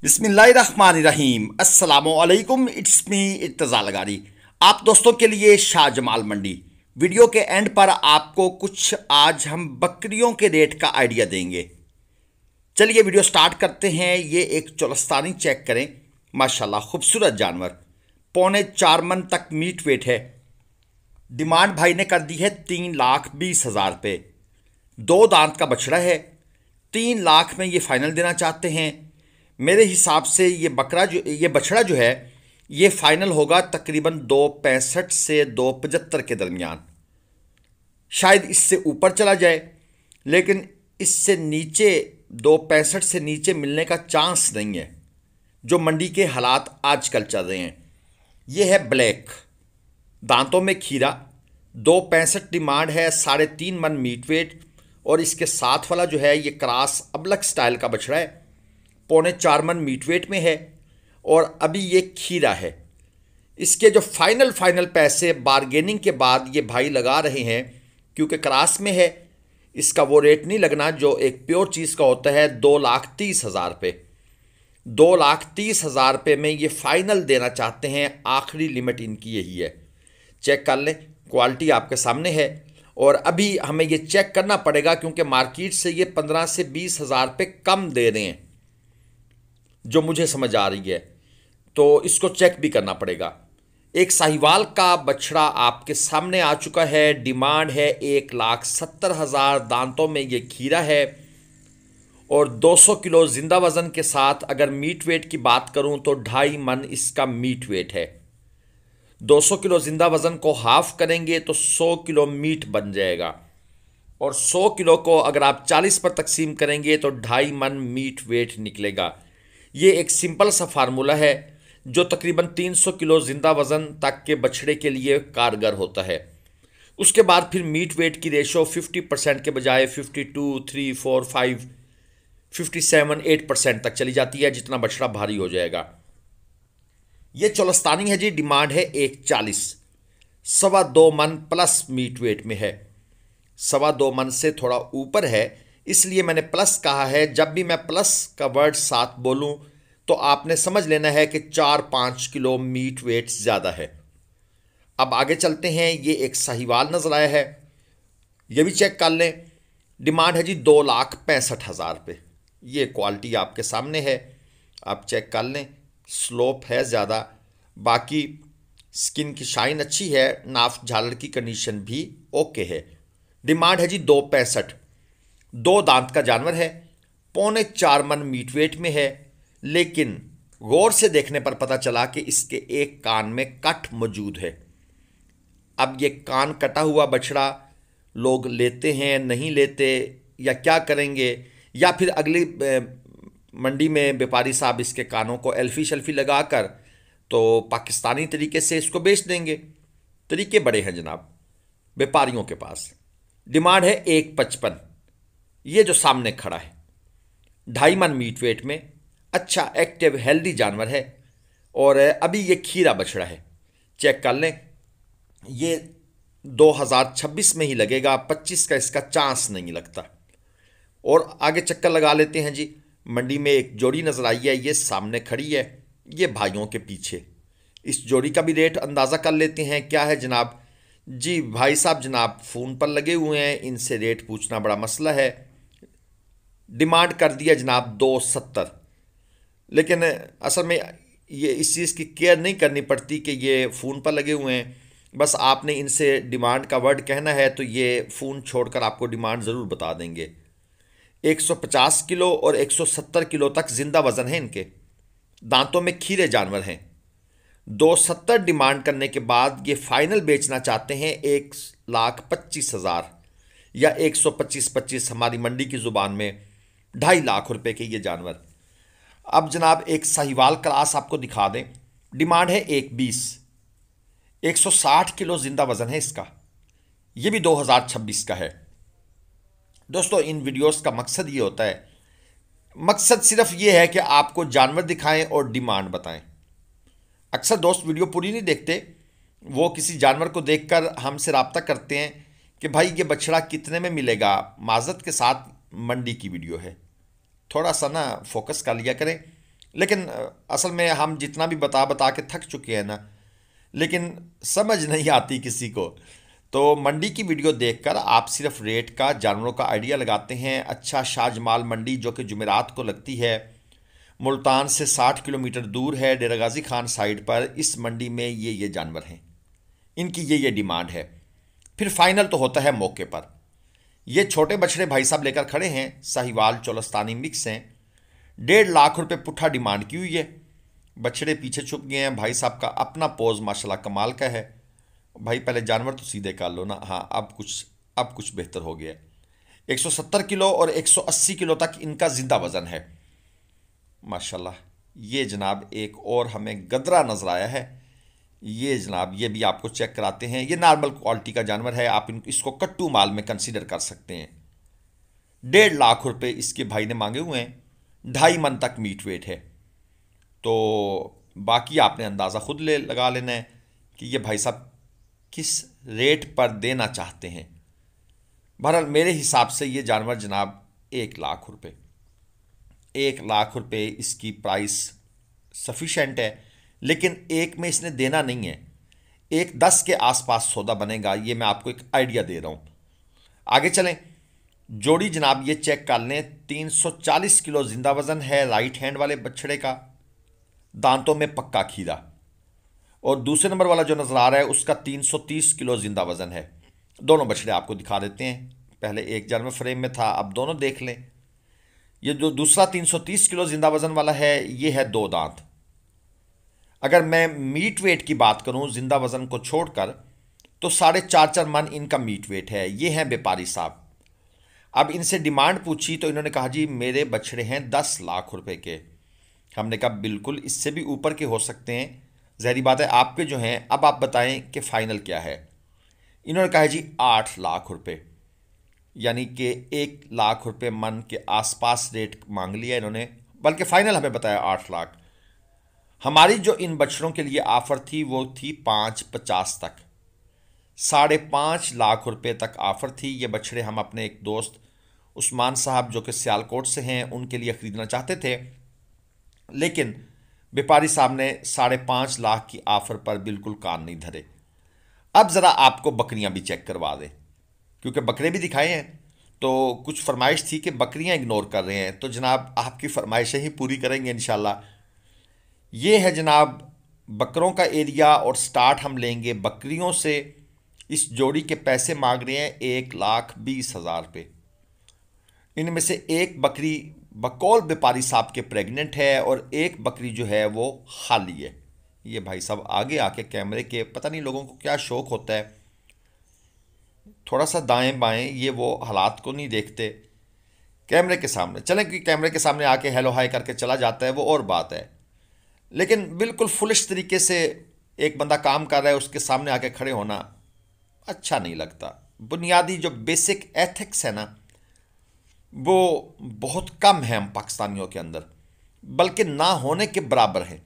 बिस्मिल्लाहिर्रहमानिर्रहीम अस्सलामुअलैकुम। It's me Irtaza Lagari. आप दोस्तों के लिए शाहजमाल मंडी। वीडियो के एंड पर आपको कुछ आज हम बकरियों के रेट का आइडिया देंगे। चलिए वीडियो स्टार्ट करते हैं। ये एक चोलस्तानी चेक करें, माशाल्लाह खूबसूरत जानवर, 4.25 मन तक मीट वेट है। डिमांड भाई ने कर दी है 3,20,000 रुपये। 2 दांत का बछड़ा है, 3 लाख में ये फाइनल देना चाहते हैं। मेरे हिसाब से ये बछड़ा जो है ये फाइनल होगा तकरीबन 2.65 से 2.75 के दरमियान। शायद इससे ऊपर चला जाए, लेकिन इससे नीचे 2.65 से नीचे मिलने का चांस नहीं है, जो मंडी के हालात आजकल चल रहे हैं। ये है ब्लैक, दांतों में खीरा, 2.65 डिमांड है, 3.5 मन मीट वेट। और इसके साथ वाला जो है ये क्रॉस अबलक स्टाइल का बछड़ा है, 4.25 मन मीट वेट में है और अभी ये खीरा है। इसके जो फाइनल पैसे बारगेनिंग के बाद ये भाई लगा रहे हैं, क्योंकि क्रॉस में है, इसका वो रेट नहीं लगना जो एक प्योर चीज़ का होता है। 2,30,000 रुपये, 2,30,000 रुपये में ये फाइनल देना चाहते हैं। आखिरी लिमिट इनकी यही है। चेक कर लें, क्वालिटी आपके सामने है। और अभी हमें ये चेक करना पड़ेगा क्योंकि मार्केट से ये 15 से 20,000 रुपये कम दे रहे हैं, जो मुझे समझ आ रही है, तो इसको चेक भी करना पड़ेगा। एक साहिवाल का बछड़ा आपके सामने आ चुका है। डिमांड है 1,70,000। दांतों में ये खीरा है और 200 किलो जिंदा वजन के साथ अगर मीट वेट की बात करूं तो 2.5 मन इसका मीट वेट है। 200 किलो जिंदा वजन को हाफ करेंगे तो 100 किलो मीट बन जाएगा, और 100 किलो को अगर आप 40 पर तकसीम करेंगे तो 2.5 मन मीट वेट निकलेगा। ये एक सिंपल सा फार्मूला है जो तकरीबन 300 किलो जिंदा वजन तक के बछड़े के लिए कारगर होता है। उसके बाद फिर मीट वेट की रेशो 50% के बजाय 52, 3, 4, 5, 57, 8% तक चली जाती है, जितना बछड़ा भारी हो जाएगा। ये चोलस्तानी है जी, डिमांड है 1,40, 2.25 मन प्लस मीट वेट में है। 2.25 मन से थोड़ा ऊपर है, इसलिए मैंने प्लस कहा है। जब भी मैं प्लस का वर्ड साथ बोलूं तो आपने समझ लेना है कि 4-5 किलो मीट वेट ज़्यादा है। अब आगे चलते हैं। ये एक साहिवाल नजर आया है, ये भी चेक कर लें। डिमांड है जी 2,65,000 रुपये। ये क्वालिटी आपके सामने है, आप चेक कर लें। स्लोप है ज़्यादा, बाकी स्किन की शाइन अच्छी है, नाफ झालर की कंडीशन भी ओके है। डिमांड है जी 2.65। 2 दांत का जानवर है, 4.25 मन मीट वेट में है, लेकिन गौर से देखने पर पता चला कि इसके एक कान में कट मौजूद है। अब ये कान कटा हुआ बछड़ा लोग लेते हैं, नहीं लेते, या क्या करेंगे, या फिर अगली मंडी में व्यापारी साहब इसके कानों को एल्फी शल्फी लगाकर तो पाकिस्तानी तरीके से इसको बेच देंगे। तरीके बड़े हैं जनाब व्यापारियों के पास। डिमांड है 1.55। ये जो सामने खड़ा है 2.5 मन मीट वेट में, अच्छा एक्टिव हेल्दी जानवर है, और अभी ये खीरा बछड़ा है। चेक कर लें, ये 2026 में ही लगेगा, 25 का इसका चांस नहीं लगता। और आगे चक्कर लगा लेते हैं जी। मंडी में एक जोड़ी नजर आई है, ये सामने खड़ी है, ये भाइयों के पीछे। इस जोड़ी का भी रेट अंदाज़ा कर लेते हैं। क्या है जनाब? जी भाई साहब जनाब फ़ोन पर लगे हुए हैं, इनसे रेट पूछना बड़ा मसला है। डिमांड कर दिया जनाब 2.70, लेकिन असल में ये इस चीज़ की केयर नहीं करनी पड़ती कि ये फ़ोन पर लगे हुए हैं। बस आपने इनसे डिमांड का वर्ड कहना है तो ये फ़ोन छोड़कर आपको डिमांड ज़रूर बता देंगे। 150 किलो और 170 किलो तक जिंदा वजन है इनके। दांतों में खीरे जानवर हैं। 270 डिमांड करने के बाद ये फाइनल बेचना चाहते हैं 1,25,000 या 125 हमारी मंडी की ज़ुबान में 2.5 लाख रुपए के ये जानवर। अब जनाब एक साहिवाल क्लास आपको दिखा दें। डिमांड है 1,20, 160 किलो जिंदा वजन है इसका। ये भी 2026 का है। दोस्तों इन वीडियोस का मकसद ये होता है, मकसद सिर्फ ये है कि आपको जानवर दिखाएं और डिमांड बताएं। अक्सर दोस्त वीडियो पूरी नहीं देखते, वो किसी जानवर को देखकर हमसे रब्ता करते हैं कि भाई ये बछड़ा कितने में मिलेगा। माजरत के साथ मंडी की वीडियो है, थोड़ा सा ना फोकस कर लिया करें। लेकिन असल में हम जितना भी बता बता के थक चुके हैं ना, लेकिन समझ नहीं आती किसी को। तो मंडी की वीडियो देखकर आप सिर्फ रेट का, जानवरों का आइडिया लगाते हैं। अच्छा, शाहजमाल मंडी जो कि जुमेरात को लगती है, मुल्तान से 60 किलोमीटर दूर है, डेरा गाजी खान साइड पर। इस मंडी में ये जानवर हैं, इनकी ये डिमांड है। फिर फाइनल तो होता है मौके पर। ये छोटे बछड़े भाई साहब लेकर खड़े हैं, साहिवाल चोलस्तानी मिक्स हैं। 1.5 लाख रुपए पुट्ठा डिमांड की हुई है। बछड़े पीछे छुप गए हैं। भाई साहब का अपना पोज माशाल्लाह कमाल का है। भाई पहले जानवर तो सीधे कर लो ना। हाँ, अब कुछ बेहतर हो गया है। 170 किलो और 180 किलो तक इनका जिंदा वजन है माशाल्लाह। ये जनाब एक और हमें गदरा नजर आया है। ये जनाब, ये भी आपको चेक कराते हैं। ये नॉर्मल क्वालिटी का जानवर है, आप इसको कट्टू माल में कंसीडर कर सकते हैं। 1.5 लाख रुपए इसके भाई ने मांगे हुए हैं। 2.5 मन तक मीट वेट है। तो बाकी आपने अंदाज़ा खुद लगा लेना है कि ये भाई साहब किस रेट पर देना चाहते हैं। बहरहाल मेरे हिसाब से ये जानवर जनाब 1 लाख रुपए, 1 लाख रुपए इसकी प्राइस सफिशेंट है। लेकिन एक में इसने देना नहीं है, 1.10 के आसपास सौदा बनेगा। ये मैं आपको एक आइडिया दे रहा हूं। आगे चलें। जोड़ी जनाब ये चेक कर लें, 340 किलो जिंदा वजन है राइट हैंड वाले बछड़े का, दांतों में पक्का खीरा। और दूसरे नंबर वाला जो नजर आ रहा है उसका 330 किलो जिंदा वजन है। दोनों बछड़े आपको दिखा देते हैं। पहले एक जानवर फ्रेम में था, अब दोनों देख लें। ये जो दूसरा 330 किलो जिंदा वजन वाला है, ये है 2 दांत। अगर मैं मीट वेट की बात करूं जिंदा वजन को छोड़कर, तो 4.5 मन इनका मीट वेट है। ये हैं व्यापारी साहब। अब इनसे डिमांड पूछी तो इन्होंने कहा जी मेरे बछड़े हैं 10 लाख रुपए के। हमने कहा बिल्कुल इससे भी ऊपर के हो सकते हैं, ज़ाहिर बात है आपके जो हैं। अब आप बताएं कि फाइनल क्या है। इन्होंने कहा जी 8 लाख रुपए, यानी कि 1 लाख रुपए मन के आसपास रेट मांग लिया इन्होंने, बल्कि फाइनल हमें बताया 8 लाख। हमारी जो इन बछड़ों के लिए ऑफर थी वो थी 5.50 तक, 5.5 लाख रुपए तक ऑफर थी। ये बछड़े हम अपने एक दोस्त उस्मान साहब जो कि सियालकोट से हैं उनके लिए ख़रीदना चाहते थे, लेकिन व्यापारी साहब ने 5.5 लाख की ऑफर पर बिल्कुल कान नहीं धरे। अब ज़रा आपको बकरियां भी चेक करवा दें, क्योंकि बकरे भी दिखाए हैं। तो कुछ फरमाइश थी कि बकरियां इग्नोर कर रहे हैं, तो जनाब आपकी फरमाइशें ही पूरी करेंगे इंशाल्लाह। ये है जनाब बकरों का एरिया, और स्टार्ट हम लेंगे बकरियों से। इस जोड़ी के पैसे मांग रहे हैं 1,20,000 रुपये। इनमें से एक बकरी बकौल व्यापारी साहब के प्रेग्नेंट है, और एक बकरी जो है वो खाली है। ये भाई साहब आगे आके कैमरे के, पता नहीं लोगों को क्या शौक होता है, थोड़ा सा दाएं बाएं, ये वो हालात को नहीं देखते कैमरे के सामने। चलें कि कैमरे के सामने आके हेलो हाय करके चला जाता है, वो और बात है। लेकिन बिल्कुल फुलिश तरीके से एक बंदा काम कर रहा है, उसके सामने आके खड़े होना अच्छा नहीं लगता। बुनियादी जो बेसिक एथिक्स है ना, वो बहुत कम है हम पाकिस्तानियों के अंदर, बल्कि ना होने के बराबर है।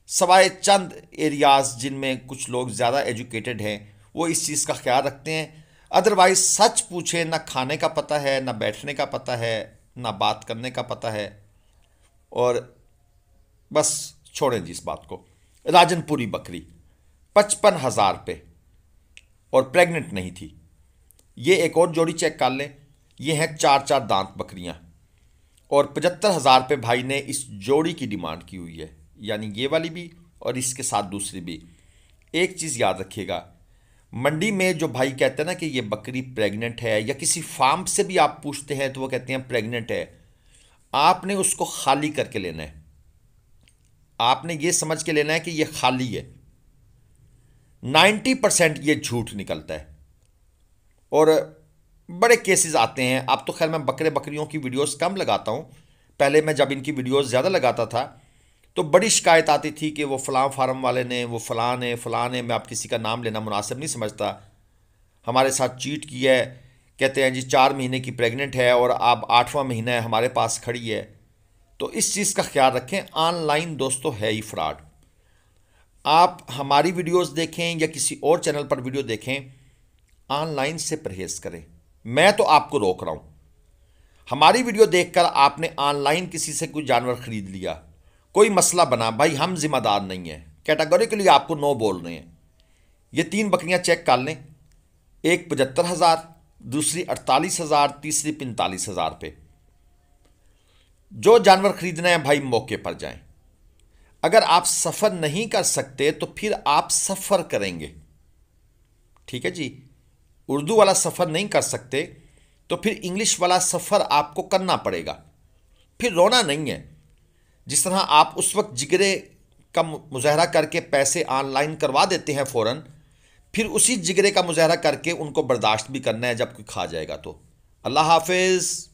सवाए चंद एरियाज़ जिनमें कुछ लोग ज़्यादा एजुकेटेड हैं, वो इस चीज़ का ख्याल रखते हैं। अदरवाइज सच पूछे ना खाने का पता है, ना बैठने का पता है, ना बात करने का पता है, और बस छोड़ें जी इस बात को। राजनपुरी बकरी 55,000 रुपये, और प्रेग्नेंट नहीं थी। ये एक और जोड़ी चेक कर लें। ये हैं 4 दांत बकरियां, और 75,000 रुपये भाई ने इस जोड़ी की डिमांड की हुई है, यानी ये वाली भी और इसके साथ दूसरी भी। एक चीज़ याद रखिएगा, मंडी में जो भाई कहते हैं ना कि ये बकरी प्रेग्नेंट है, या किसी फार्म से भी आप पूछते हैं तो वो कहते हैं प्रेग्नेंट है, आपने उसको खाली करके लेना है। आपने ये समझ के लेना है कि ये खाली है। 90% ये झूठ निकलता है, और बड़े केसेस आते हैं। अब तो खैर मैं बकरियों की वीडियोस कम लगाता हूँ। पहले मैं जब इनकी वीडियोस ज़्यादा लगाता था तो बड़ी शिकायत आती थी कि वो फ़लाँ फार्म वाले ने, वो फ़लाँ ने, मैं अब किसी का नाम लेना मुनासिब नहीं समझता, हमारे साथ चीट किया है। कहते हैं जी 4 महीने की प्रेग्नेंट है और अब 8वां महीना है हमारे पास खड़ी है। तो इस चीज़ का ख्याल रखें, ऑनलाइन दोस्तों है ही फ्रॉड। आप हमारी वीडियोस देखें या किसी और चैनल पर वीडियो देखें, ऑनलाइन से परहेज़ करें। मैं तो आपको रोक रहा हूँ। हमारी वीडियो देखकर आपने ऑनलाइन किसी से कोई जानवर ख़रीद लिया कोई मसला बना, भाई हम जिम्मेदार नहीं हैं, कैटेगोरिकली आपको नो बोल रहे हैं। ये 3 बकरियां चेक कर लें, एक 75,000, दूसरी 48,000, तीसरी 45,000 पे। जो जानवर खरीदना है भाई मौके पर जाएं। अगर आप सफ़र नहीं कर सकते तो फिर आप सफ़र करेंगे, ठीक है जी। उर्दू वाला सफ़र नहीं कर सकते तो फिर इंग्लिश वाला सफ़र आपको करना पड़ेगा। फिर रोना नहीं है। जिस तरह आप उस वक्त जिगरे का मुजाहरा करके पैसे ऑनलाइन करवा देते हैं फ़ौरन, फिर उसी जिगरे का मुजाहरा करके उनको बर्दाश्त भी करना है जब कोई खा जाएगा तो। अल्लाह हाफिज़।